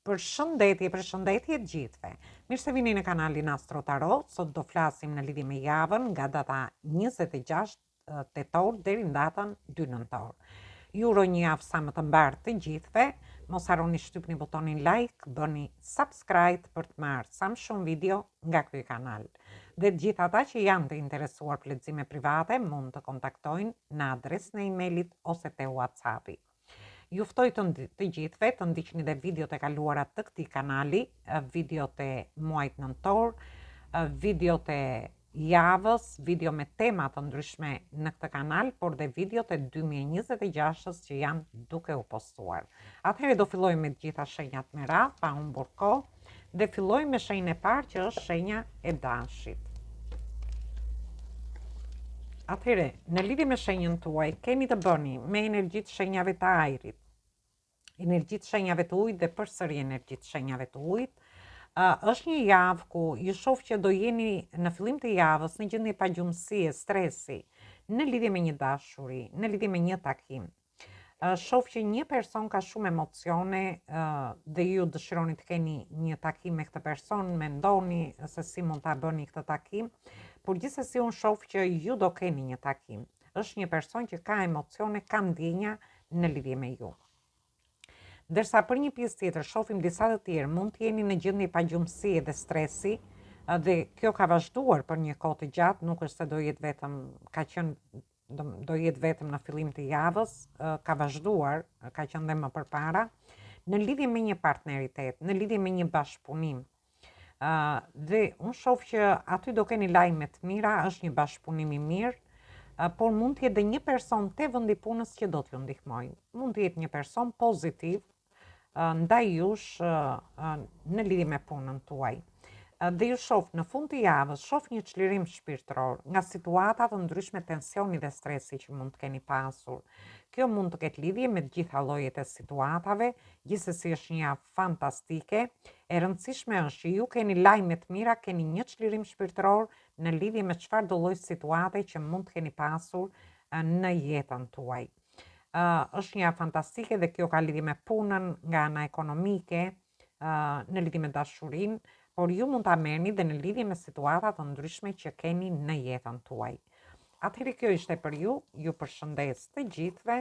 Përshëndetje të gjithëve. Mirë se vini në kanalin Astro Tarot. Sot do flasim në lidhje me javën nga data 26 tetor deri në datën 2 nëntor. Ju uroj një javë sa më të mbarë të gjithëve. Mos harroni shtypni butonin like, bëni subscribe për të marrë sa më shumë video nga ky kanal. Dhe të gjithë ata që janë të interesuar për lexime private mund të kontaktojnë në adresën e emailit ose te WhatsAppi. Ju ftoj të gjithëve të ndiqni dhe videot e kaluara të këtij kanali, videot e muajit nëntor, videot e javës, video me tema të ndryshme në këtë kanal, por dhe videot e 2026-s që janë duke u postuar. Atëherë do filloj me të gjitha shenjat me radhë, pa humbur kohë, dhe filloj me shenjën e parë që është shenja e dashit. Atëherë, në lidhje me shenjën tuaj, keni të bëni me energjitë shenjave të ajrit, energjitë shenjave të ujit dhe përsëri energjitë shenjave të ujit. Është një javë ku ju shoh që do jeni në fillim të javës në gjendje pagjumësie, stresi, në lidhje me një dashuri, në lidhje me një takim. Shoh që një person ka shumë emocione dhe ju dëshironi të keni një takim me këtë person, mendoni se si mund ta bëni këtë takim, por gjithsesi unë shoh që ju do keni një takim. Është një person që ka emocione, ka ndjenja në lidhje me ju. Ndërsa për një pjesë tjetër shohim disa të tjerë mund të jeni në gjendje pagjumësie dhe stresi, dhe kjo ka vazhduar për një kohë të gjatë, nuk është se do jetë vetëm në fillim të javës, ka vazhduar, ka qenë dhe më përpara, në lidhje me një partneritet, në lidhje me një bashkëpunim. Dhe unë shoh që aty do keni lajme të mira, është një bashkëpunim i mirë, por mund të jetë dhe një person te vendi punës që do t'ju ndihmojë. Mund të jetë një person pozitiv ndaj jush në lidhje me punën tuaj. Dhe ju shoh në fund të javës, shoh një çlirim shpirtëror nga situata të ndryshme, tensioni dhe stresi që mund të keni pasur. Kjo mund të ketë lidhje me të gjitha llojet e situatave, gjithsesi është një javë fantastike. E rëndësishme është që ju keni lajme të mira, keni një çlirim shpirtëror në lidhje me çfarë do lloj situate që mund të keni pasur në jetën tuaj. Është një javë fantastike dhe kjo ka lidhje me punën nga ana ekonomike, në lidhje me dashurinë, por ju mund ta merrni dhe në lidhje me situata të ndryshme që keni në jetën tuaj. Atëherë kjo ishte për ju përshëndes të gjithëve,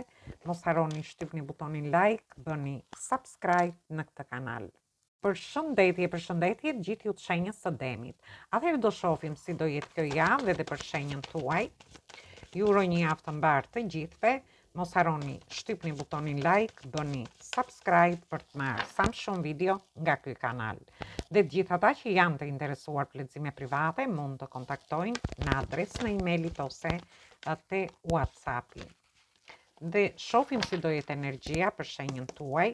mos harroni shtypni butonin like, bëni subscribe në këtë kanal. Përshëndetje të gjithë ju të shenjës së Demit. Atëherë do shohim si do jetë kjo javë edhe për shenjën tuaj. Ju uroj një javë të mbarë të gjithëve. Mos harroni shtypni butonin like, bëni subscribe për të marrë sa më shumë video nga ky kanal. Dhe të gjithë ata që janë të interesuar për lexime private mund të kontaktojnë në adresën e emailit ose te WhatsAppi. Dhe shohim si do jetë energjia për shenjën tuaj.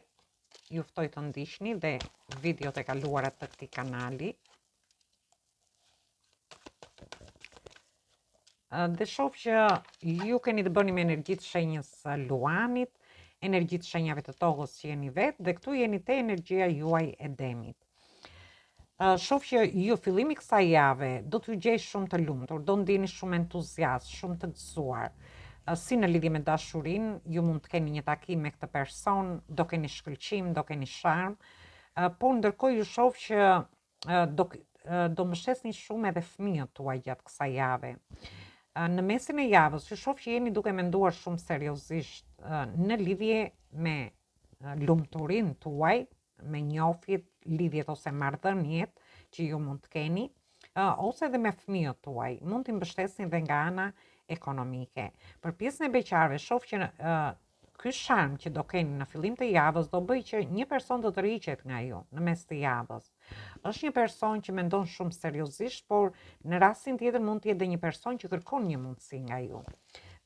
Ju ftoj të ndiqni dhe videot e kaluara të këtij kanali. Dhe shoh që ju keni të bëni me energjitë shenjës Luanit, energjitë shenjave të tokës që jeni vetë, dhe këtu jeni te energjia juaj e Demit. Shoh që ju fillimi kësaj jave do t'ju gjej shumë të lumtur, do ndjeni shumë entuziast, shumë të gëzuar. Si në lidhje me dashurinë, ju mund të keni një takim me këtë person, do keni shkëlqim, do keni sharm, por ndërkohë ju shoh që do mbështesni shumë edhe fëmijët tuaj gjatë kësaj jave. Në mesin e javës, ju shoh që jeni duke menduar shumë seriozisht në lidhje me lumturinë tuaj, me njofjet, lidhjet ose marrëdhëniet që ju mund të keni, ose edhe me fëmijët tuaj, mund t'i mbështesni dhe nga ana ekonomike. Për pjesën e beqarëve, shoh që ky sharm që do keni në fillim të javës do bëj që një person do të rriqet nga ju në mes të javës. Është një person që mendon shumë seriozisht, por në rastin tjetër mund të jetë një person që kërkon një mundësi nga ju.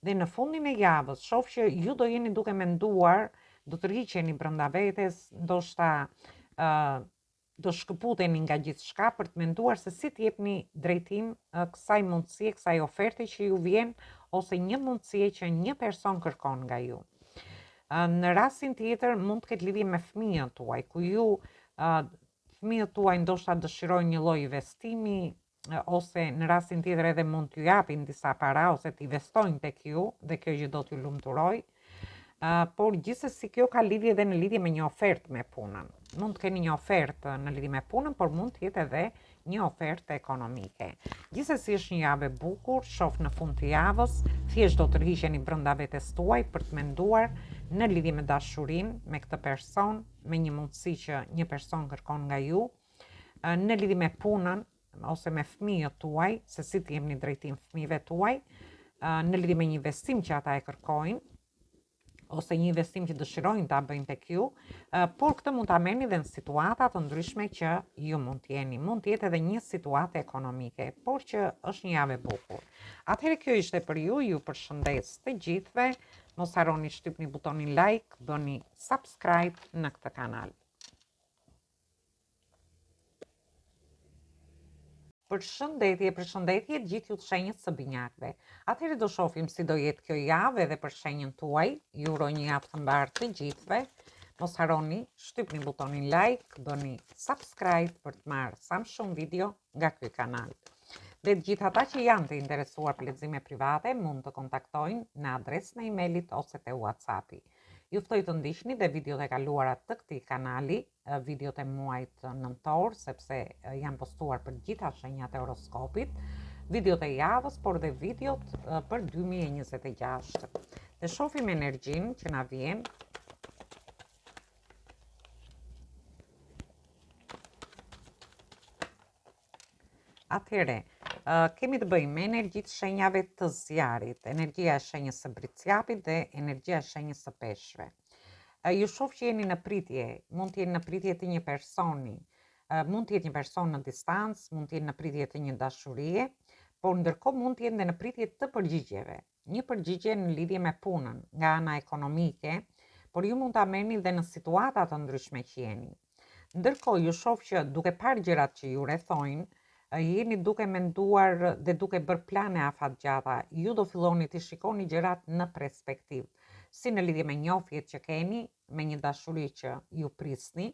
Dhe në fundin e javës, shoh që ju do jeni duke menduar, do të rriqeni brenda vetes, ndoshta do shkëputeni nga gjithçka për të menduar se si t'jepni drejtim kësaj mundësie, kësaj oferte që ju vjen, ose një mundësie që një person kërkon nga ju. Në rastin tjetër mund të ketë lidhje me fëmijët tuaj, ku ju fëmijët tuaj ndoshta dëshirojnë një lloj investimi, ose në rastin tjetër edhe mund t'ju japin disa para ose t'investojnë tek ju, dhe kjo gjë do t'ju lumturoj. por gjithsesi kjo ka lidhje edhe në lidhje me një ofertë me punën. Mund të keni një ofertë në lidhje me punën, por mund të jetë edhe një ofertë ekonomike. Gjithsesi është një javë e bukur, shoh në fund të javës, thjesht do të rriqeni brenda vetes tuaj për të menduar në lidhje me dashurinë me këtë person, me një mundësi që një person kërkon nga ju, në lidhje me punën ose me fëmijët tuaj, se si të jepni drejtim fëmijëve tuaj, në lidhje me një investim që ata e kërkojnë, ose një investim që dëshirojnë ta bëjnë tek ju, por këtë mund ta merrni edhe në situata të ndryshme që ju mund të jeni. Mund të jetë edhe një situatë ekonomike, por që është një javë e bukur. Atëherë kjo ishte për ju, ju përshëndes të gjithëve. Mos harroni shtypni butonin like, bëni subscribe në këtë kanal. Përshëndetje gjithë ju të shenjës së binjakëve. Atëherë do shohim si do jetë kjo javë edhe për shenjën tuaj. Ju uroj një javë të mbarë të gjithëve. Mos harroni, shtypni butonin like, bëni subscribe për të marrë sa më shumë video nga ky kanal. Dhe të gjithë ata që janë të interesuar për lexime private mund të kontaktojnë në adresën e emailit ose te WhatsAppi. Ju ftoj të ndiqni dhe videot e kaluara të këtij kanali, videot e muajit nëntor, sepse janë postuar për gjitha shenjat e horoskopit, videot e javës, por dhe videot për 2026. Dhe shohim energjinë që na vjen. Atëherë, kemi të bëjmë me energjitë shenjave të zjarit, energjia e shenjës së bricjapit dhe energjia e shenjës së peshqve. Ju shoh që jeni në pritje, mund të jeni në pritje të një personi, mund të jetë një person në distancë, mund të jeni në pritje të një dashurie, por ndërkohë mund të jeni në pritje të përgjigjeve. Një përgjigje në lidhje me punën, nga ana ekonomike, por ju mund ta merrni dhe në situata të ndryshme që jeni. Ndërkohë ju shoh që duke parë gjërat që ju rrethojnë, jeni duke menduar dhe duke bërë plane afatgjata, ju do filloni të shikoni gjërat në perspektivë, si në lidhje me njohjet që keni, me një dashuri që ju prisni,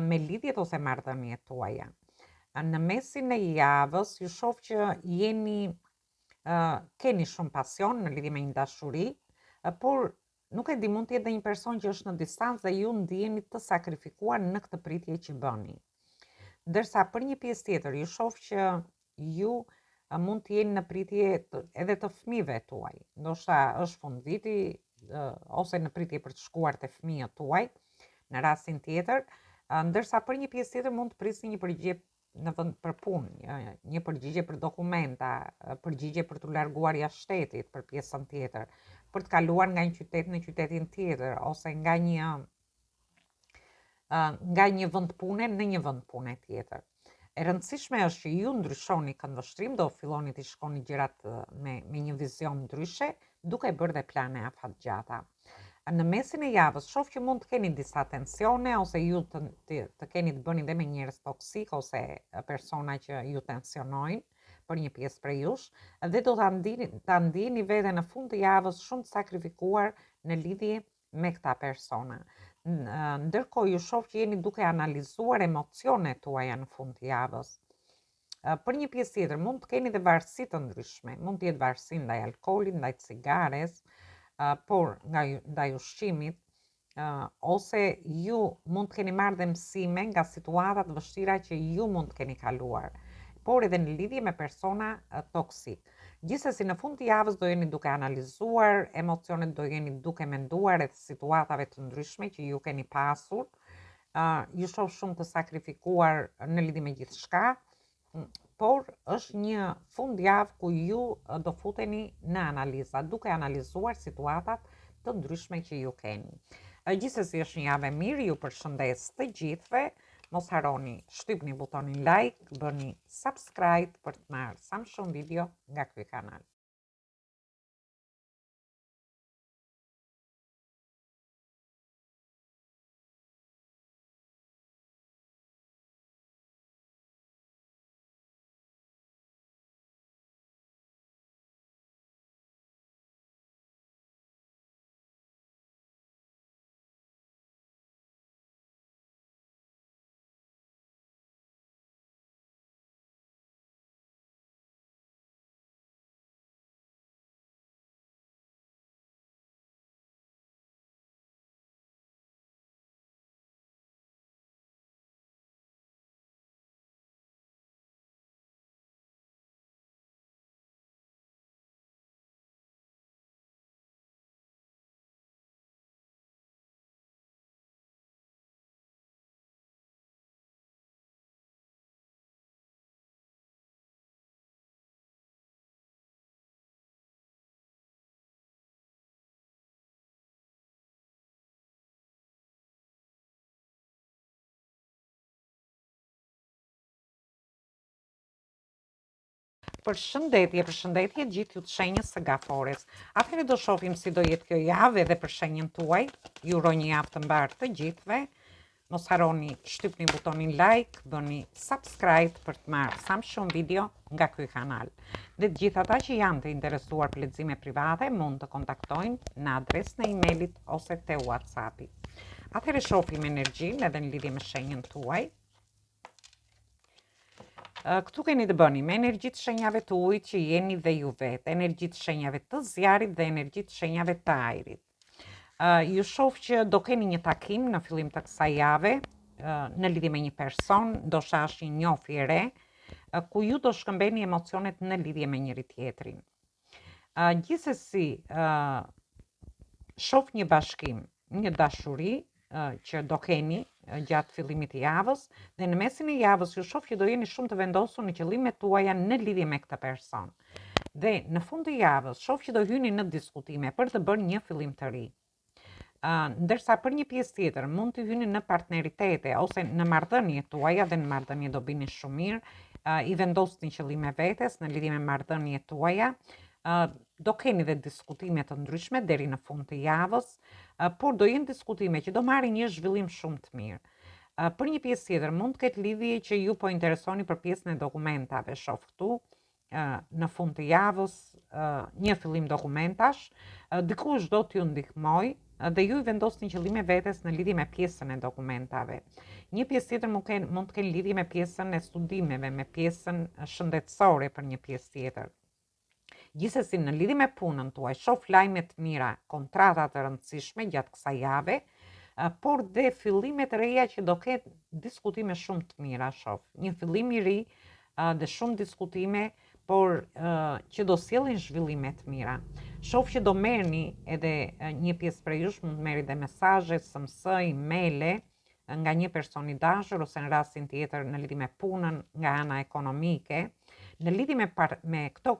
me lidhjet ose marrëdhëniet tuaja. Në mesin e javës ju shoh që keni shumë pasion në lidhje me një dashuri, por nuk e di, mund të jetë një person që është në distancë dhe ju ndiheni të sakrifikuar në këtë pritje që bëni. Ndërsa për një pjesë tjetër, ju shoh që ju mund të jeni në pritje edhe të fëmijëve tuaj. Ndoshta është fund viti ose në pritje për të shkuar te fëmijët tuaj në rastin tjetër, ndërsa për një pjesë tjetër mund të prisni një përgjigje në vend për punë, një përgjigje për dokumenta, përgjigje për të larguar jashtë shtetit për pjesën tjetër, për të kaluar nga një qytet në qytetin tjetër ose nga një vend pune në një vend pune tjetër. E rëndësishme është që ju ndryshoni këndvështrim, do filloni të shikoni gjërat me një vizion ndryshe, duke bërë dhe plane afatgjata. Në mesin e javës shoh që mund të keni disa tensione ose ju të keni të bëni dhe me njerëz toksik ose persona që ju tensionojnë për një pjesë prej jush, dhe do ta ndihni veten në fund të javës shumë të sakrifikuar në lidhje me këta persona. Ndërkohë ju shoh që jeni duke analizuar emocionet tuaja në fund të javës. Për një pjesë tjetër mund të keni dhe varësi të ndryshme, mund të jetë varësi ndaj alkoolit, ndaj cigares, por ndaj ushqimit, ose ju mund të keni marrë dhe mësime nga situatat vështira që ju mund të keni kaluar, por edhe në lidhje me persona toksik. Gjithsesi në fund të javës do jeni duke analizuar emocionet, do jeni duke menduar rreth situatave të ndryshme që ju keni pasur, ju shoh shumë të sakrifikuar në lidhje me gjithçka, por është një fundjavë ku ju do futeni në analiza, duke analizuar situatat të ndryshme që ju keni. Gjithsesi është një javë e mirë, ju përshëndes të gjithëve. Mos harroni, shtypni butonin like, bëni subscribe për të marrë sa më shumë video nga ky kanal. Përshëndetje gjithë ju të shenjës së gafores. Atëherë do shohim si do jetë kjo javë edhe për shenjën tuaj. Ju uroj një javë të mbarë të gjithëve. Mos harroni shtypni butonin like, bëni subscribe për të marrë sa më shumë video nga ky kanal. Dhe të gjithë ata që janë të interesuar për lexime private mund të kontaktojnë në adresën e emailit ose te WhatsAppi. Atëherë shohim energjinë edhe në lidhje me shenjën tuaj. Këtu keni të bëni me energji të shenjave të ujit që jeni dhe ju vetë, energji të shenjave të zjarit dhe energji të shenjave të ajrit. Ju shoh që do keni një takim në fillim të kësaj jave në lidhje me një person, ndoshta është një njohje e re, ku ju do shkëmbeni emocionet në lidhje me njëri tjetrin. Gjithsesi, shoh një bashkim, një dashuri që do keni gjatë fillimit të javës dhe në mesin e javës ju shoh që do jeni shumë të vendosur në qëllimet tuaja në lidhje me këtë person. Dhe në fund të javës shoh që do hyni në diskutime për të bërë një fillim të ri. Ndërsa për një pjesë tjetër mund të hyni në partneritete ose në marrëdhënie tuaja dhe në marrëdhënie do bini shumë mirë, i vendosni qëllime vetes në lidhje me marrëdhëniet tuaja. Do keni dhe diskutime të ndryshme deri në fund të javës, por do jenë diskutime që do marrin një zhvillim shumë të mirë. Për një pjesë tjetër mund të ketë lidhje që ju po interesoni për pjesën e dokumentave, shoh këtu në fund të javës një fillim dokumentash, dikush do t'ju ndihmoj dhe ju i vendosni qëllime vetes në lidhje me pjesën e dokumentave. Një pjesë tjetër mund të kenë lidhje me pjesën e studimeve, me pjesën shëndetësore për një pjesë tjetër. Gjithsesi në lidhje me punën tuaj, shoh lajme të mira, kontrata të rëndësishme gjatë kësaj jave, por dhe fillime të reja që do ketë diskutime shumë të mira, shoh. Një fillim i ri dhe shumë diskutime, por që do sjellin zhvillime të mira. Shoh që do merrni edhe një pjesë prej jush mund të merri dhe mesazhe, SMS, emaile nga një person i dashur ose në rastin tjetër në lidhje me punën nga ana ekonomike, në lidhje me këto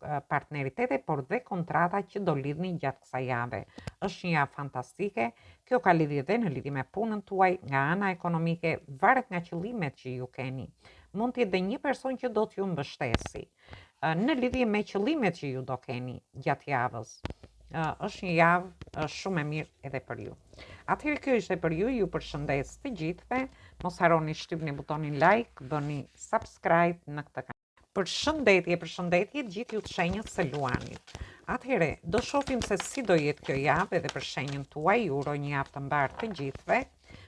partneritete, por dhe kontrata që do lidhni gjatë kësaj jave. Është një javë fantastike, kjo ka lidhje dhe në lidhje me punën tuaj nga ana ekonomike, varet nga qëllimet që ju keni. Mund të jetë dhe një person që do t'ju mbështesi në lidhje me qëllimet që ju do keni gjatë javës. Është një javë shumë e mirë edhe për ju. Atëherë kjo ishte për ju përshëndes të gjithëve, mos harroni shtypni butonin like, bëni subscribe në këtë kanal. Përshëndetje gjithë ju të shenjës së luanit. Atëherë, do shohim se si do jetë kjo javë edhe për shenjën tuaj, ju uroj një javë të mbarë të gjithëve.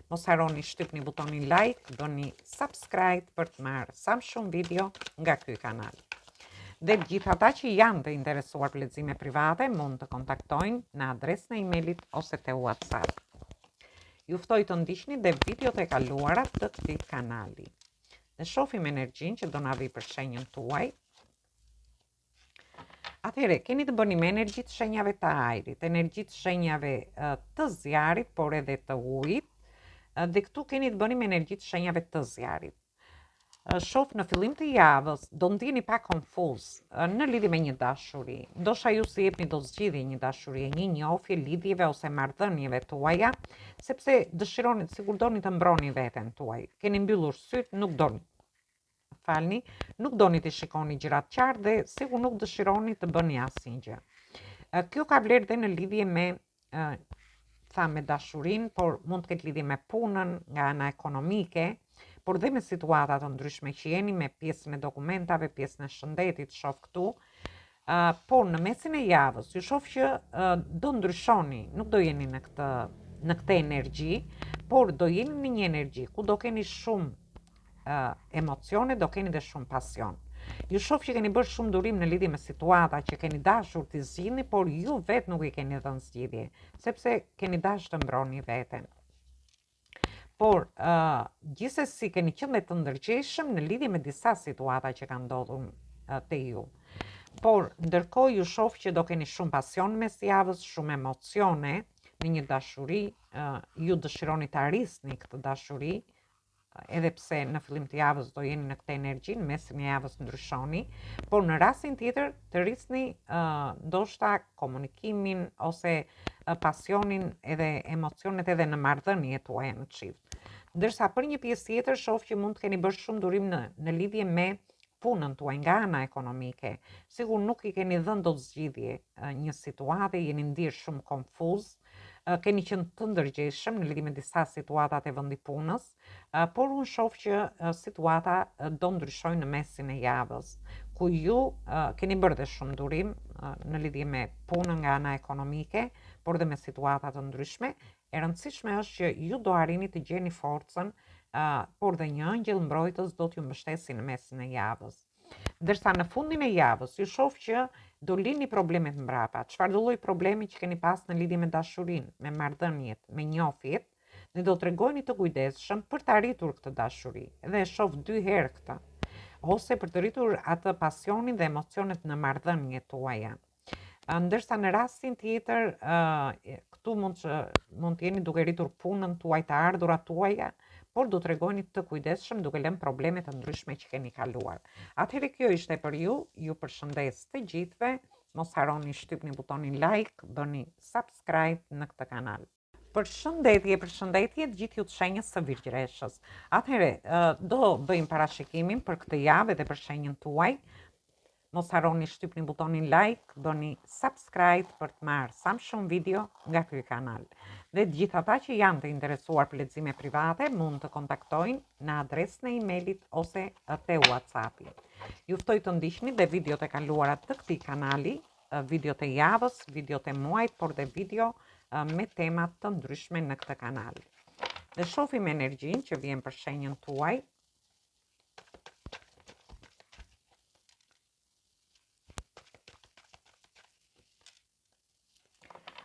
Mos harroni shtypni butonin like, bëni subscribe për të marrë sa më shumë video nga ky kanal. Dhe gjithë ata që janë të interesuar për lexime private mund të kontaktojnë në adresën e emailit ose te WhatsApp. Ju ftoj të ndiqni dhe videot e kaluara të këtij kanali. Dhe shohim energjinë që do na vi për shenjën tuaj. Atëherë, keni të bëni me energji të shenjave të ajrit, energji të shenjave të zjarit, por edhe të ujit, dhe këtu keni të bëni me energji të shenjave të zjarit. Shoh në fillim të javës do ndjeni pak konfuz në lidhje me një dashuri. Ndoshta ju si jepni do zgjidhje një dashuri, një njohje lidhjeve ose marrëdhënieve tuaja, sepse dëshironi, sikur doni të mbroni veten tuaj. Keni mbyllur syt, nuk doni të shikoni gjërat qartë dhe sikur nuk dëshironi të bëni asnjë gjë. Kjo ka vlerë dhe në lidhje me me dashurinë, por mund të ketë lidhje me punën nga ana ekonomike, por dhe me situata të ndryshme që jeni, me pjesën e dokumentave, pjesën e shëndetit, shoh këtu. Por në mesin e javës, ju shoh që do ndryshoni, nuk do jeni në këtë energji, por do jeni në një energji ku do keni shumë emocione, do keni dhe shumë pasion. Ju shoh që keni bërë shumë durim në lidhje me situata që keni dashur t'i zgjidhni, por ju vetë nuk i keni dhënë zgjidhje, sepse keni dashur të mbroni veten. Por gjithsesi keni qenë të ndërgjegjshëm në lidhje me disa situata që kanë ndodhur te ju. Por ndërkohë ju shoh që do keni shumë pasion mes javës, shumë emocione në një dashuri, ju dëshironi të arrisni këtë dashuri, edhe pse në fillim të javës do jeni në këtë energji, në mesin e javës ndryshoni, por në rastin tjetër të rrisni ndoshta komunikimin ose pasionin edhe emocionet edhe në marrëdhëniet tuaja në çift. Ndërsa për një pjesë tjetër shoh që mund të keni bërë shumë durim në lidhje me punën tuaj nga ana ekonomike, sigur nuk i keni dhënë dot zgjidhje një situate, jeni ndirë shumë konfuz, keni qenë të ndërgjegjshëm në lidhje me disa situatat e vendi punës, por unë shoh që situata do ndryshojë në mesin e javës, ku ju keni bërë dhe shumë durim në lidhje me punën nga ana ekonomike, por dhe me situata të ndryshme. E rëndësishme është që ju do arrini të gjeni forcën, por dhe një angjëll mbrojtës do t'ju mbështesi në mesin e javës. Ndërsa në fundin e javës, ju shoh që do lini problemet mbrapa. Çfarë do lloj problemi që keni pas në lidhje me dashurinë, me marrëdhëniet, me njohjet, ne do t'rregojeni të kujdesshëm për të arritur këtë dashuri. Dhe e shoh 2 herë këtë. Ose për të rritur atë pasionin dhe emocionet në marrëdhëniet tuaja. Ndërsa në rastin tjetër, këtu mund të jeni duke rritur punën tuaj, të ardhurat tuaja, por do të tregoni të kujdesshëm duke lënë probleme të ndryshme që keni kaluar. Atëherë kjo ishte për ju, ju përshëndes të gjithëve, mos harroni shtypni butonin like, bëni subscribe në këtë kanal. Përshëndetje të gjithë ju të shenjës së Virgjëreshës. Atëherë do bëjmë parashikimin për këtë javë dhe për shenjën tuaj. Mos harroni shtypni butonin like, bëni subscribe për të marrë sa më shumë video nga ky kanal. Dhe të gjithë ata që janë të interesuar për lexime private mund të kontaktojnë në adresën e emailit ose te WhatsAppi. Ju ftoj të ndiqni dhe videot e kaluara të këtij kanali, videot e javës, videot e muajit, por dhe video me tema të ndryshme në këtë kanal. Dhe shohim energjinë që vjen për shenjën tuaj.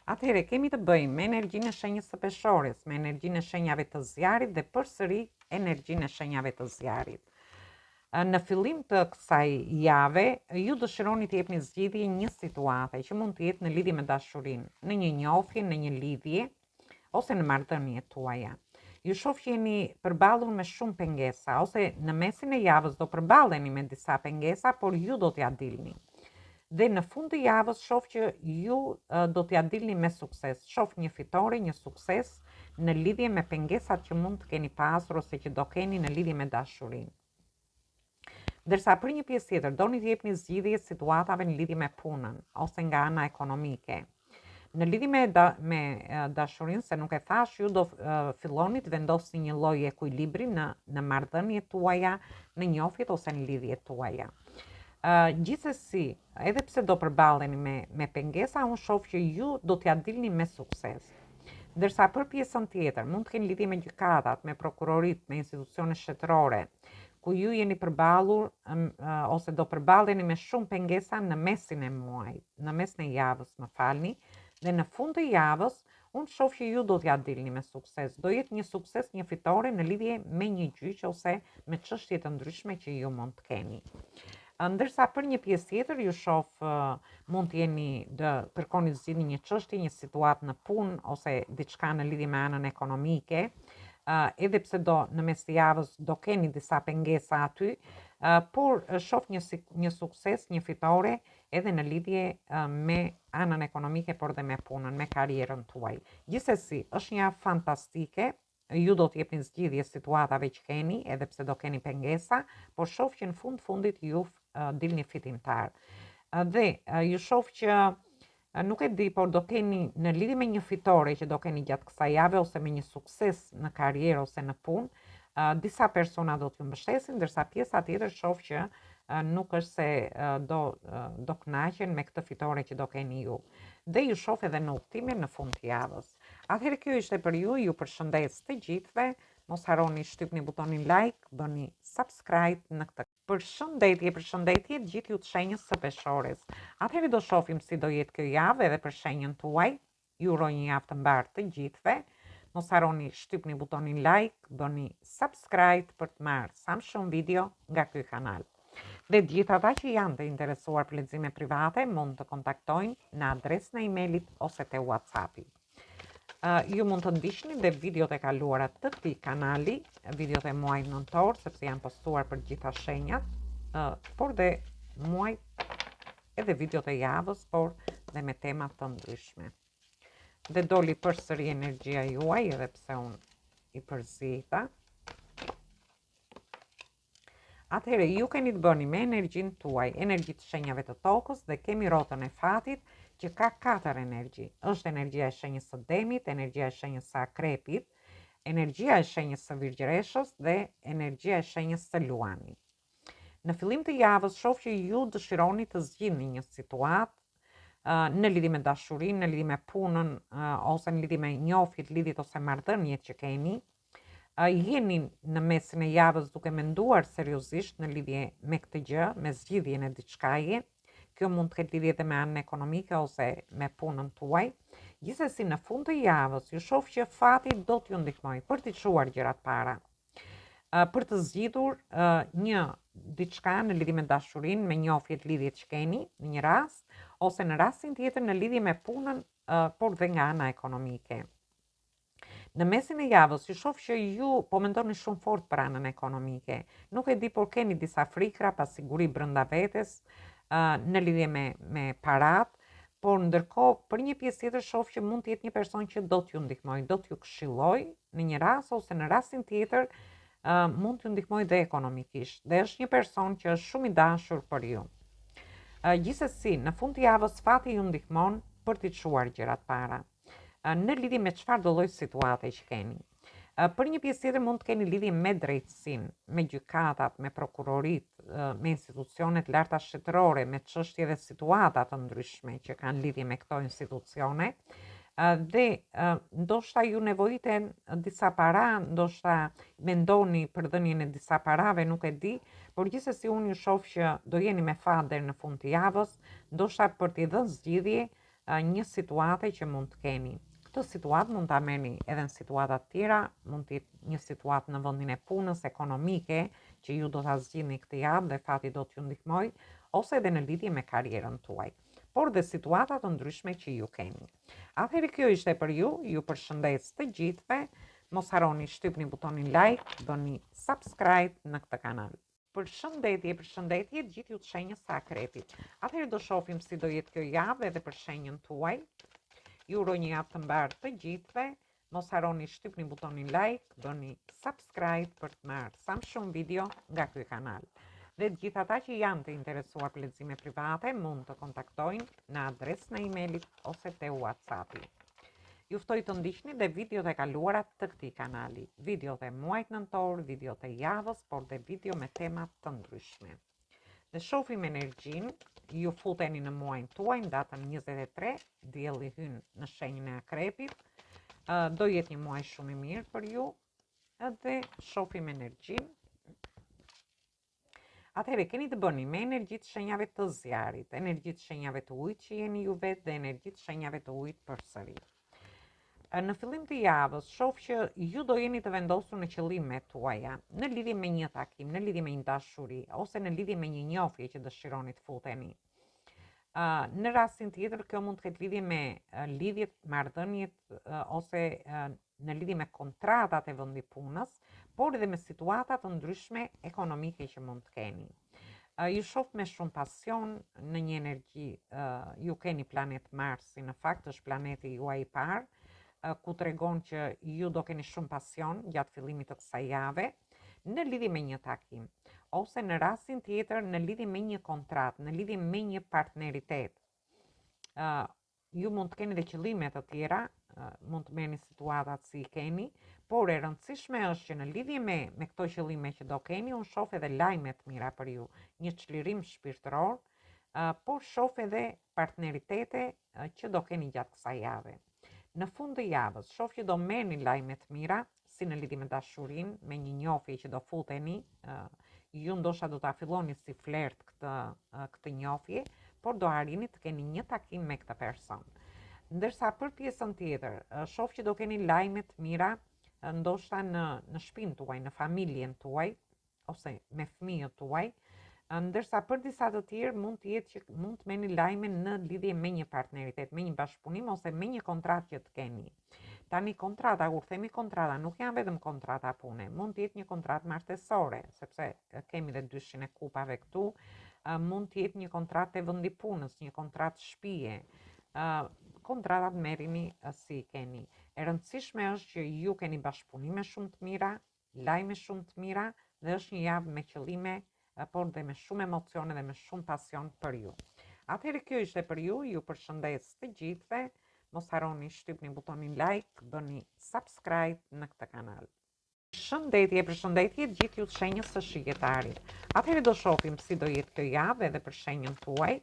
Atëherë kemi të bëjmë me energjinë e shenjës së Peshores, me energjinë e shenjave të Zjarit dhe përsëri energjinë e shenjave të Zjarit. Në fillim të kësaj jave, ju dëshironi të jepni zgjidhje një situate që mund të jetë në lidhje me dashurinë, në një njohje, në një lidhje ose në marrëdhëniet tuaja. Ju shoh që jeni përballur me shumë pengesa ose në mesin e javës do përballeni me disa pengesa, por ju do t'ja dilni. Dhe në fund të javës shoh që ju do t'ja dilni me sukses. Shoh një fitore, një sukses në lidhje me pengesat që mund të keni pasur ose që do keni në lidhje me dashurinë. Ndërsa për një pjesë tjetër doni të jepni zgjidhje situatave në lidhje me punën ose nga ana ekonomike. Në lidhje me dashurinë, se nuk e thash, ju do filloni të vendosni një lloj ekuilibri në marrëdhëniet tuaja, në njohjet ose në lidhjet tuaja. Gjithsesi, edhe pse do përballeni me pengesa, unë shoh që ju do t'ja dilni me sukses. Ndërsa për pjesën tjetër, mund të keni lidhje me gjykatat, me prokurorit, me institucione shtetërore, ku ju jeni përballur ose do përballeni me shumë pengesa në mesin e muajit, në mesin e javës, më falni, dhe në fund të javës, unë shoh që ju do t'ja dilni me sukses. Do jetë një sukses, një fitore në lidhje me një gjyq ose me çështje të ndryshme që ju mund të keni. Ndërsa për një pjesë tjetër ju shoh mund të jeni kërkoni të zgjidhni një çështje, një situatë në punë ose diçka në lidhje me anën ekonomike, edhe pse në mes të javës do keni disa pengesa aty, por shoh një sukses, një fitore edhe në lidhje me anën ekonomike, por dhe me punën, me karrierën tuaj. Gjithsesi, është një javë fantastike. Ju do të jepni zgjidhje situatave që keni, edhe pse do keni pengesa, por shoh që në fundit ju dilni fitimtar. Dhe ju shoh që nuk e di, por do keni në lidhje me një fitore që do keni gjatë kësaj jave ose me një sukses në karrierë ose në punë, disa persona do t'ju mbështesin, ndërsa pjesa tjetër shoh që nuk është se do kënaqen me këtë fitore që do keni ju. Dhe ju shoh edhe në udhtimin në fund të javës. Atëherë kjo ishte për ju përshëndes të gjithëve, mos harroni shtypni butonin like, bëni subscribe në këtë. Përshëndetje të gjithë ju të shenjës së Peshores. Atëherë do shohim si do jetë kjo javë edhe për shenjën tuaj. Ju uroj një javë të mbarë të gjithëve. Mos harroni shtypni butonin like, bëni subscribe për të marrë sa më shumë video nga ky kanal. Dhe gjithë ata që janë të interesuar për lexime private mund të kontaktojnë në adresën e emailit ose te WhatsAppi. Ju mund të ndiqni dhe videot e kaluara të këtij kanali, videot e muajit nëntor, sepse janë postuar për gjitha shenjat, por dhe muajt edhe videot e javës, por dhe me tema të ndryshme. Dhe doli përsëri energjia juaj, edhe pse unë i përzita. Atëherë ju keni të bëni me energjinë tuaj, energjitë shenjave të tokës dhe kemi rrotën e fatit që ka 4 energji. Është energjia e shenjës së Demit, energjia e shenjës së Akrepit, energjia e shenjës së Virgjëreshës dhe energjia e shenjës së Luanit. Në fillim të javës shoh që ju dëshironi të zgjidhni një situatë në lidhje me dashurinë, në lidhje me punën ose në lidhje me njohjet, lidhjet ose marrëdhëniet që keni. Jeni në mesin e javës duke menduar seriozisht në lidhje me këtë gjë, me zgjidhjen e diçkaje. Kjo mund të ketë lidhje edhe me anën ekonomike ose me punën tuaj. Gjithsesi në fund të javës ju shoh që fati do t'ju ndihmojë për të çuar gjërat para. Për të zgjidhur një diçka në lidhje me dashurinë, me njohjet, lidhjet që keni në një rast, ose në rastin tjetër në lidhje me punën, por dhe nga ana ekonomike. Në mesin e javës ju shoh që ju po mendoni shumë fort për anën ekonomike. Nuk e di, por keni disa frikra, pasiguri brenda vetes në lidhje me parat, por ndërkohë për një pjesë tjetër shoh që mund të jetë një person që do t'ju ndihmojë, do t'ju këshillojë në një rast ose në rastin tjetër mund t'ju ndihmojë dhe ekonomikisht. Dhe është një person që është shumë i dashur për ju. Gjithsesi, në fund të javës fati ju ndihmon për t'i çuar gjërat para. Në lidhje me çfarë do lloj situate që keni. Për një pjesë tjetër mund të keni lidhje me drejtësinë, me gjykatat, me prokuroritë, me institucionet larta shtetërore, me çështje dhe situata të ndryshme që kanë lidhje me këto institucione. Dhe ndoshta ju nevojiten disa para, ndoshta mendoni për dhënien e disa parave, nuk e di, por gjithsesi unë ju shoh që do jeni me fat deri në fund të javës, ndoshta për t'i dhënë zgjidhje një situate që mund të keni. Këtë situatë mund ta merrni edhe në situata të tjera, mund të jetë një situatë në vendin e punës ekonomike që ju do ta zgjidhni këtë javë dhe fati do t'ju ndihmojë, ose edhe në lidhje me karrierën tuaj, por dhe situata të ndryshme që ju keni. Atëherë kjo ishte për ju përshëndes të gjithëve, mos harroni shtypni butonin like, bëni subscribe në këtë kanal. Përshëndetje gjithë ju të shenjës së Akrepit. Atëherë do shohim si do jetë kjo javë edhe për shenjën tuaj. Ju uroj një javë të mbarë të gjithëve. Mos harroni shtypni butonin like, bëni subscribe për të marrë sa më shumë video nga ky kanal. Dhe të gjithë ata që janë të interesuar për lexime private mund të kontaktojnë në adresën e emailit ose te WhatsAppi. Ju ftoj të ndiqni dhe videot e kaluara të këtij kanali, videot e muajit nëntor, videot e javës, por dhe video me tema të ndryshme. Dhe shohim energjinë, ju futeni në muajin tuaj në datën 23, dielli hyn në shenjën e Akrepit. Do jetë një muaj shumë i mirë për ju. Dhe shohim energjinë. Atëherë keni të bëni me energjitë shenjave të zjarit, energjitë shenjave të ujit që jeni ju vetë dhe energjitë shenjave të ujit përsëri. Në fillim të javës shoh që ju do jeni të vendosur në qëllimet tuaja, në lidhje me një takim, në lidhje me një dashuri ose në lidhje me një njohje që dëshironi të futeni. Në rastin tjetër kjo mund të ketë lidhje me lidhjet, marrëdhëniet ose në lidhje me kontratat e vendit punës, por edhe me situata të ndryshme ekonomike që mund të keni. Ju shoh me shumë pasion në një energji, ju keni planet Marsi, në fakt është planeti juaj i parë, ku tregon që ju do keni shumë pasion gjatë fillimit të kësaj jave në lidhje me një takim, ose në rastin tjetër në lidhje me një kontratë, në lidhje me një partneritet. Ju mund të keni dhe qëllime të tjera, mund të merrni situatat si keni, por e rëndësishme është që në lidhje me këto qëllime që do keni, unë shoh edhe lajme të mira për ju, një çlirim shpirtëror, por shoh edhe partneritete që do keni gjatë kësaj jave. Në fund të javës, shoh që do merrni lajme të mira, si në lidhje me dashurinë, me një njohje që do futeni, ju ndoshta do ta filloni si flert këtë njohje, por do arrini të keni një takim me këtë person. Ndërsa për pjesën tjetër, shoh që do keni lajme të mira, ndoshta në shtëpinë tuaj, në familjen tuaj, ose me fëmijët tuaj. Ndërsa për disa të tjerë mund të jetë që mund të merrni lajme në lidhje me një partneritet, me një bashkëpunim ose me një kontratë që të keni. Tani kontrata, kur themi kontrata, nuk janë vetëm kontrata pune, mund të jetë një kontratë martesore, sepse kemi dhe dyshin e kupave këtu, mund të jetë një kontratë e vendi punës, një kontratë shtëpie. Kontratat merrini si keni. E rëndësishme është që ju keni bashkëpunime shumë të mira, lajme shumë të mira dhe është një javë me qëllime por dhe me shumë emocione dhe me shumë pasion për ju. Atëherë kjo ishte për ju përshëndes të gjithëve, mos harroni shtypni butonin like, bëni subscribe në këtë kanal. Përshëndetje gjithë ju të shenjës së shigetarit. Atëherë do shohim si do jetë kjo javë edhe për shenjën tuaj.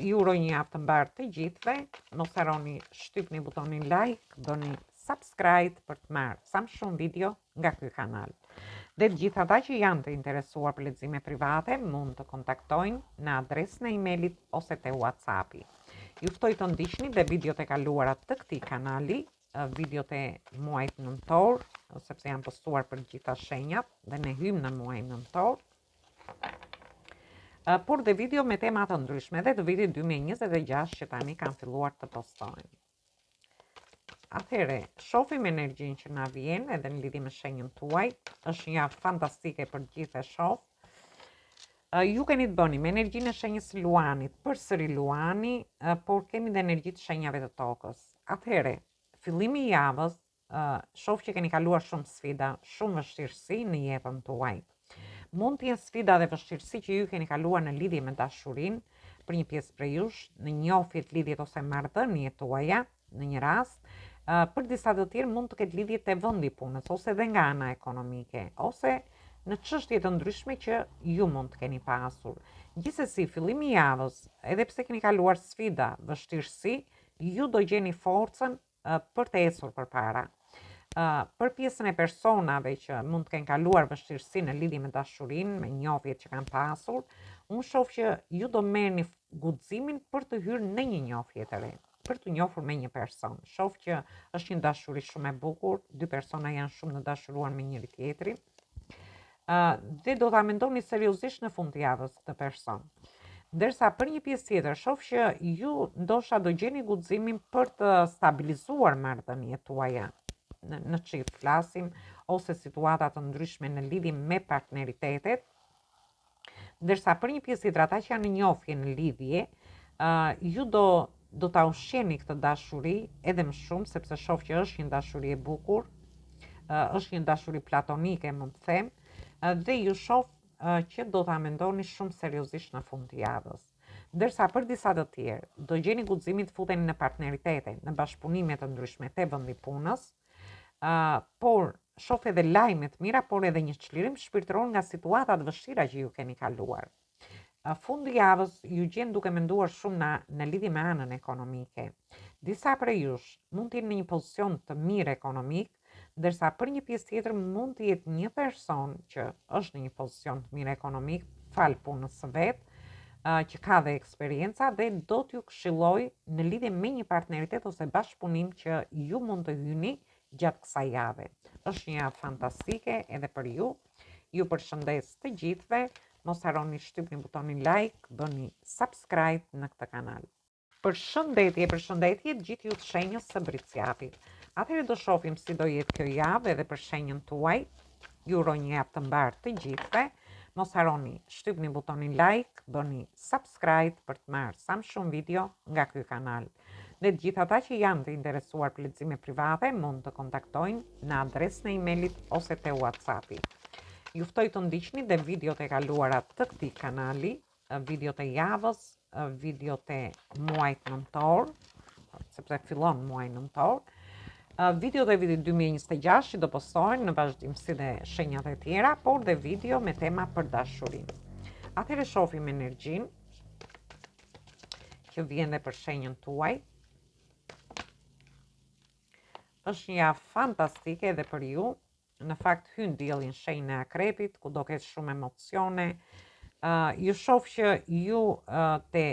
Ju uroj një javë të mbarë të gjithëve, mos harroni shtypni butonin like, bëni subscribe për të marrë sa më shumë video nga ky kanal. Dhe të gjithë ata që janë të interesuar për lexime private mund të kontaktojnë në adresën e emailit ose te WhatsAppi. Ju ftoj të ndiqni dhe videot e kaluara të këtij kanali, videot e muajit nëntor, sepse janë postuar për gjitha shenjat dhe ne hym në muajin nëntor. Por dhe video me tema të ndryshme dhe të vitit 2026 që tani kanë filluar të postojnë. Atëherë, shohim energjinë që na vjen edhe në lidhje me shenjën tuaj. Është një javë fantastike për gjithë e shoh. Ju keni të bëni me energjinë e shenjës Luanit, përsëri Luani, por kemi dhe energji të shenjave të tokës. Atëherë, fillimi i javës, shoh që keni kaluar shumë sfida, shumë vështirësi në jetën tuaj. Mund të jenë sfida dhe vështirësi që ju keni kaluar në lidhje me dashurinë, për një pjesë prej jush, në njohjet, lidhjet ose marrëdhëniet tuaja, në një rast. Për disa të tjerë mund të ketë lidhje te vendi punës ose edhe nga ana ekonomike ose në çështje të ndryshme që ju mund të keni pasur. Gjithsesi, fillimi i javës, edhe pse keni kaluar sfida, vështirësi, ju do gjeni forcën për të ecur përpara. Për pjesën e personave që mund të kenë kaluar vështirësi në lidhje me dashurinë, me njohjet që kanë pasur, unë shoh që ju do merrni guximin për të hyrë në një njohje të re, për të njohur me një person. Shoh që është një dashuri shumë e bukur, dy persona janë shumë të dashuruar me njëri tjetrin. Dhe do ta mendoni seriozisht në fund të javës këtë person. Ndërsa për një pjesë tjetër, shoh që ju ndoshta do gjeni guximin për të stabilizuar marrëdhëniet tuaja. Në çift flasim ose situata të ndryshme në lidhje me partneritetet. Ndërsa për një pjesë tjetër, ata që janë në njohje në lidhje, ju do ta ushqeni këtë dashuri edhe më shumë, sepse shoh që është një dashuri e bukur, është një dashuri platonike, mund të them, dhe ju shoh që do ta mendoni shumë seriozisht në fund të javës. Ndërsa për disa të tjerë, do gjeni guximin të futeni në partneritete, në bashkëpunime të ndryshme te vendi punës, por shoh edhe lajme të mira, por edhe një çlirim shpirtëror nga situatat vështira që ju keni kaluar. Fundi i javës ju gjen duke menduar shumë në lidhje me anën ekonomike. Disa prej jush mund të jenë në një pozicion të mirë ekonomik, ndërsa për një pjesë tjetër mund të jetë një person që është në një pozicion të mirë ekonomik, fal punës së vet, që ka dhe eksperjenca dhe do t'ju këshilloj në lidhje me një partneritet ose bashkëpunim që ju mund të hyni gjatë kësaj jave. Është një javë fantastike edhe për ju. Ju përshëndes të gjithëve. Mos harroni shtypni butonin like, bëni subscribe në këtë kanal. Përshëndetje gjithë ju të shenjës së Briciapit. Atëherë do shohim si do jetë kjo javë edhe për shenjën tuaj. Ju uroj një javë të mbarë të gjithëve. Mos harroni shtypni butonin like, bëni subscribe për të marrë sa më shumë video nga ky kanal. Dhe të gjithë ata që janë të interesuar për lexime private mund të kontaktojnë në adresën e emailit ose te WhatsAppi. Ju ftoj të ndiqni dhe videot e kaluara të këtij kanali, videot e javës, videot e muajit nëntor, sepse fillon muaji nëntor, videot e vitit 2026 që do postohen në vazhdimsi dhe shenjat e tjera, por dhe video me tema për dashurinë. Atëherë shohim energjinë që vjen dhe për shenjën tuaj. Është një javë fantastike edhe për ju. Në fakt hyn dielli në shenjën e Akrepit, ku do ketë shumë emocione. Ju shoh që ju te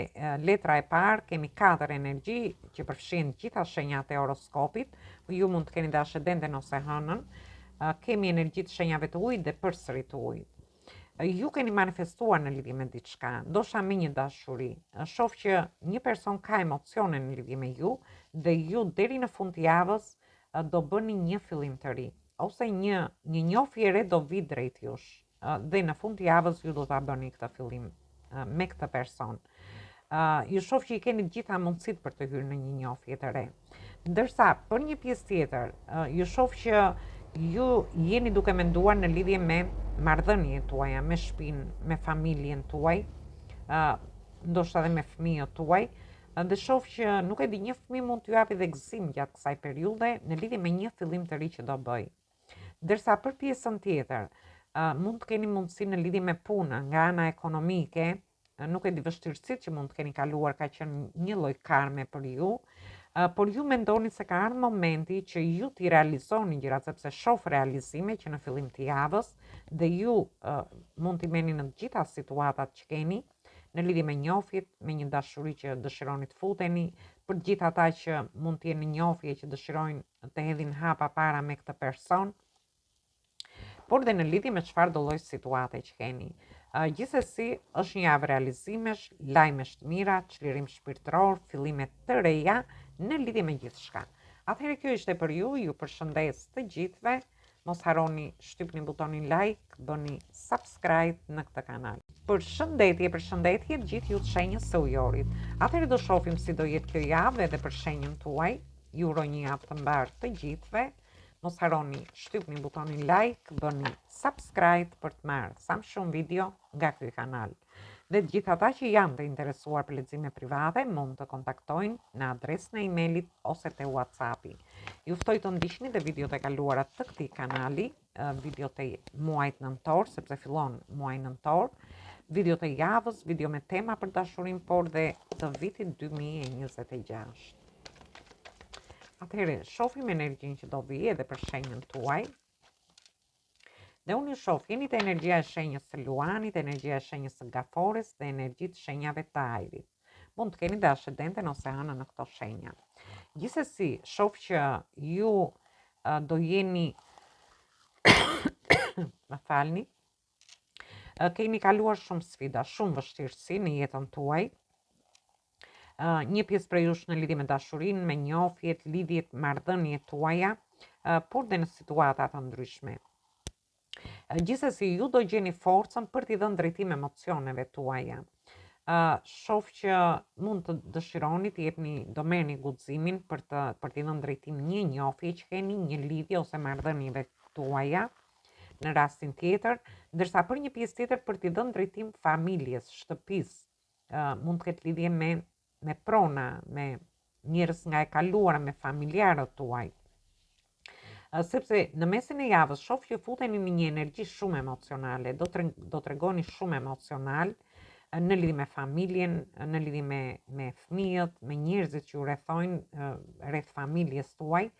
letra e parë kemi 4 energji që përfshin gjitha shenjat e horoskopit. Ju mund të keni dhe ascendenten ose hënën. Kemi energji të shenjave të ujit dhe përsërit të ujit. Ju keni manifestuar në lidhje me diçka, ndoshta me një dashuri. Shoh që një person ka emocione në lidhje me ju dhe ju deri në fund të javës do bëni një fillim të ri. Ose një njohje re do vi drejt jush. Dhe në fund të javës ju do ta bëni këtë fillim me këtë person. Ju shoh që i keni gjitha mundësitë për të hyrë në një njohje të re. Ndërsa për një pjesë tjetër, ju shoh që ju jeni duke menduar në lidhje me marrëdhëniet tuaja, me shtëpinë, me familjen tuaj, ndoshta edhe me fëmijët tuaj, dhe shoh që nuk e di, një fëmijë mund t'ju japi dhe gëzim gjatë kësaj periudhe në lidhje me një fillim të ri që do bëj. Ndërsa për pjesën tjetër, mund të keni mundësi në lidhje me punën nga ana ekonomike, nuk e di, vështirësitë që mund të keni kaluar ka qenë një lloj karme për ju, por ju mendoni se ka ardhur momenti që ju t'i realizoni gjërat, sepse shoh realizime që në fillim të javës dhe ju mund t'i meni në të gjitha situatat që keni në lidhje me njofjet, me një dashuri që dëshironi të futeni, për gjithë ata që mund të jenë në njofje që dëshirojnë të hedhin hapa para me këtë person, por dhe në lidhje me çfarë do lloj situate që keni. Gjithsesi, është një javë realizimesh, lajmesh të mira, çlirim shpirtëror, fillime të reja në lidhje me gjithçka. Atëherë kjo ishte për ju, ju përshëndes të gjithëve. Mos harroni shtypni butonin like, bëni subscribe në këtë kanal. Përshëndetje të gjithë ju të shenjës së Ujorit. Atëherë do shohim si do jetë kjo javë edhe për shenjën tuaj. Ju uroj një javë të mbarë të gjithëve. Mos harroni shtypni butonin like, bëni subscribe për të marrë sa më shumë video nga ky kanal. Dhe të gjithë ata që janë të interesuar për lexime private mund të kontaktojnë në adresën e emailit ose te WhatsAppi. Ju ftoj të ndiqni dhe videot e kaluara të këtij kanali, videot e muajit nëntor, sepse fillon muaji nëntor, videot e javës, video me tema për dashurinë, por dhe të vitit 2026. Atëherë, shohim energjinë që do vijë edhe për shenjën tuaj. Dhe unë ju shoh, jeni të energjia e shenjës së Luanit, energjia e shenjës së Gafores dhe energjitë shenjave të Ajrit. Mund të keni dhe ascendenten ose anën në këto shenja. Gjithsesi, shoh që ju do jeni më falni, keni kaluar shumë sfida, shumë vështirësi në jetën tuaj. Një pjesë prej jush në lidhje me dashurinë, me njofjet, lidhjet, marrëdhëniet tuaja, por dhe në situata të ndryshme. Gjithsesi, ju do gjeni forcën për t'i dhënë drejtim emocioneve tuaja. Shoh që mund të dëshironi të jepni, do merrni guximin për t'i dhënë drejtim një njofje që keni, një lidhje ose marrëdhënieve tuaja në rastin tjetër, ndërsa për një pjesë tjetër për t'i dhënë drejtim familjes, shtëpisë, mund të ketë lidhje me prona, me njerëz nga e kaluara, me familjarët tuaj. Sepse në mesin e javës shoh që futeni në një energji shumë emocionale, do tregoni shumë emocional në lidhje me familjen, në lidhje me fëmijët, me njerëzit që ju rrethojnë rreth familjes tuaj,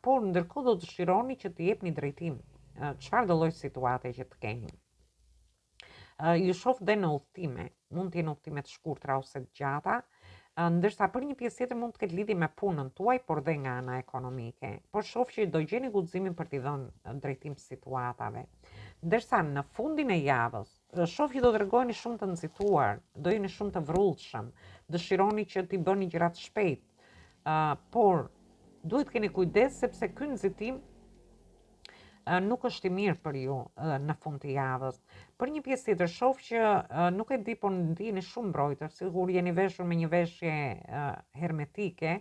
por ndërkohë do dëshironi që të jepni drejtim çfarë do lloj situate që të keni. Ju shoh dhe në udhëtime, mund të jenë udhëtime të shkurtra ose të gjata, ndërsa për një pjesë tjetër mund të ketë lidhje me punën tuaj, por dhe nga ana ekonomike. Por shoh që do gjeni guximin për t'i dhënë drejtim situatave. Ndërsa në fundin e javës, shoh që do tregoni shumë të nxituar, do jeni shumë të vrullshëm, dëshironi që t'i bëni gjërat shpejt, por duhet keni kujdes sepse ky nxitim nuk është i mirë për ju në fund të javës. Për një pjesë tjetër shoh që nuk e di, por ndiheni shumë mbrojtër, sigur jeni veshur me një veshje hermetike,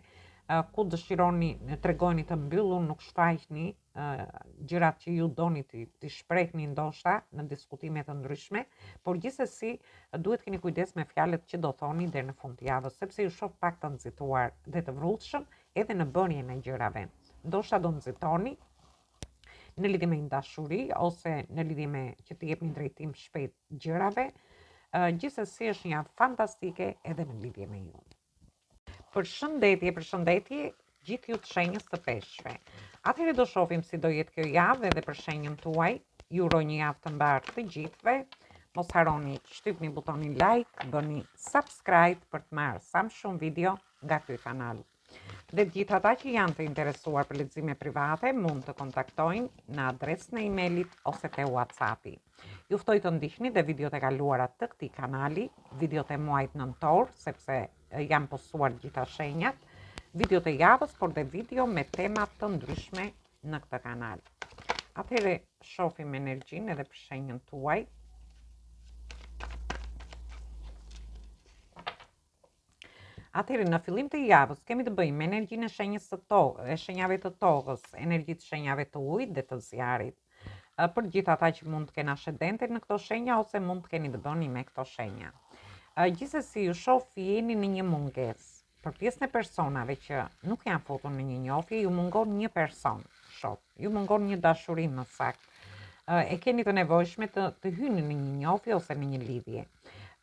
ku dëshironi tregoni të mbyllur, nuk shfaqni gjërat që ju doni t'i shprehni ndoshta në diskutime të ndryshme, por gjithsesi duhet keni kujdes me fjalët që do thoni deri në fund të javës, sepse ju shoh pak të nxituar dhe të vrullshëm edhe në bërjen e gjërave. Ndoshta do nxitoni në lidhje me dashuri ose në lidhje me që të jepni drejtim shpejt gjërave. Gjithsesi është një javë fantastike edhe në lidhje me ju. Përshëndetje gjithë ju të shenjës së Peshqve. Atëherë do shohim si do jetë kjo javë edhe për shenjën tuaj. Ju uroj një javë të mbarë të gjithëve. Mos harroni shtypni butonin like, bëni subscribe për të marrë sa më shumë video nga ky kanal. Dhe gjithë ata që janë të interesuar për lexime private mund të kontaktojnë në adresën e emailit ose te WhatsAppi. Ju ftoj të ndiqni dhe videot e kaluara të këtij kanali, videot e muajit nëntor, sepse janë postuar gjitha shenjat, videot e javës, por dhe video me tema të ndryshme në këtë kanal. Atëherë shohim energjinë edhe për shenjën tuaj. Atëherë në fillim të javës kemi të bëjmë me energjinë e shenjës së tokës, e shenjave të tokës, energjitë të shenjave të ujit dhe të zjarit. Për gjithë ata që mund të keni ascendente në këto shenja ose mund të keni të bëni me këto shenja. Gjithsesi, ju shoh jeni në një mungesë. Për pjesën e personave që nuk janë futur në një njohje, ju mungon një person, shoh. Ju mungon një dashuri më saktë. E keni të nevojshme të hyni në një njohje ose në një lidhje.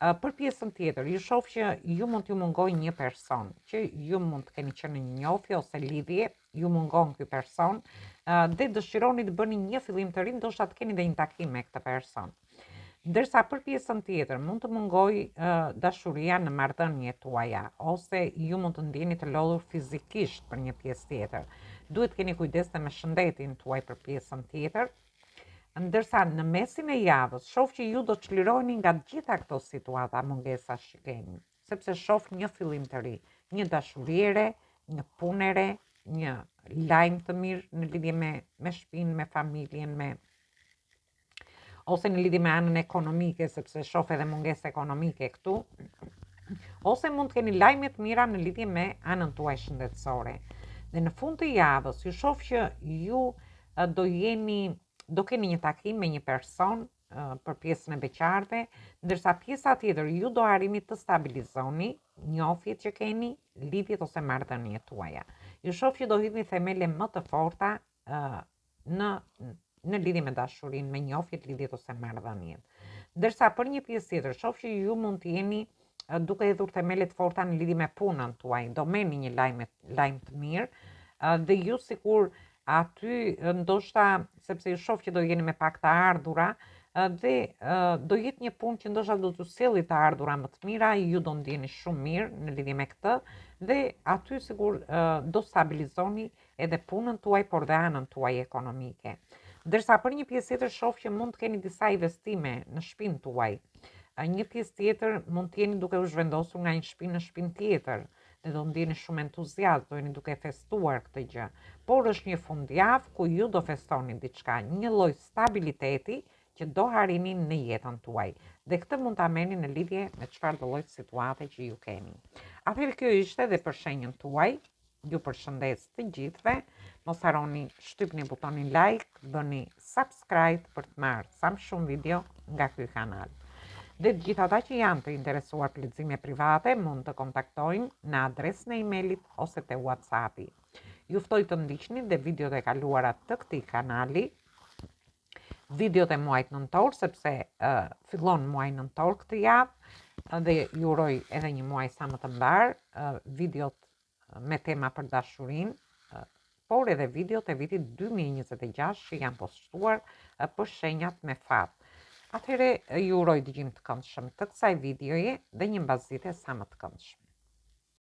Për pjesën tjetër, ju shoh që ju mund t'ju mungoj një person, që ju mund të keni qenë në një njohje ose lidhje, ju mungon ky person dhe dëshironi të bëni një fillim të ri, ndoshta të keni dhe një takim me këtë person. Ndërsa për pjesën tjetër mund të mungoj dashuria në marrëdhëniet tuaja ose ju mund të ndjeni të lodhur fizikisht për një pjesë tjetër. Duhet keni kujdes me shëndetin tuaj për pjesën tjetër. Ndërsa në mesin e javës shoh që ju do të çliroheni nga gjitha këto situata mungesa që keni, sepse shoh një fillim të ri, një dashuriere, një punere, një lajm të mirë në lidhje me shtëpinë, me familjen, ose në lidhje me anën ekonomike, sepse shoh edhe mungesë ekonomike këtu, ose mund të keni lajme të mira në lidhje me anën tuaj shëndetësore. Dhe në fund të javës ju shoh që ju do keni një takim me një person për pjesën e beqarve, ndërsa pjesa tjetër ju do arrini të stabilizoni njohjet që keni, lidhjet ose marrëdhëniet tuaja. Ju shoh që do hidhni themele më të forta në lidhje me dashurinë, me njohjet, lidhjet ose marrëdhëniet. Ndërsa për një pjesë tjetër shoh që ju mund të jeni duke hedhur themele të forta në lidhje me punën tuaj, do merrni një lajm të mirë dhe ju sikur aty ndoshta sepse ju shoh që do jeni me pak të ardhura dhe do jetë një punë që ndoshta do t'ju sjellë të ardhura më të mira, ju do ndjeni shumë mirë në lidhje me këtë dhe aty sigur do stabilizoni edhe punën tuaj por dhe anën tuaj ekonomike. Ndërsa për një pjesë tjetër shoh që mund të keni disa investime në shtëpinë tuaj. Një pjesë tjetër mund të jeni duke u zhvendosur nga një shtëpi në shtëpinë tjetër dhe do ndjeni shumë entuziazm, do jeni duke festuar këtë gjë. Por është një fundjavë ku ju do festoni diçka, një lloj stabiliteti që do harrini në jetën tuaj. Dhe këtë mund ta merrni në lidhje me çfarë do lloj situate që ju keni. Atëherë kjo ishte edhe për shenjën tuaj. Ju përshëndes të gjithëve. Mos harroni shtypni butonin like, bëni subscribe për të marrë sa më shumë video nga ky kanal. Dhe të gjithë ata që janë të interesuar për lexime private mund të kontaktojnë në adresën e emailit ose te WhatsAppi. Ju ftoj të ndiqni dhe videot e kaluara të këtij kanali, videot e muajit nëntor, sepse fillon muaji nëntor këtë javë dhe ju uroj edhe një muaj sa më të mbar, videot me tema për dashurinë, por edhe videot e vitit 2026 që janë postuar për shenjat me fat. Atëherë ju uroj dëgjim të këndshëm të kësaj videoje dhe një mbasdite sa më të këndshme.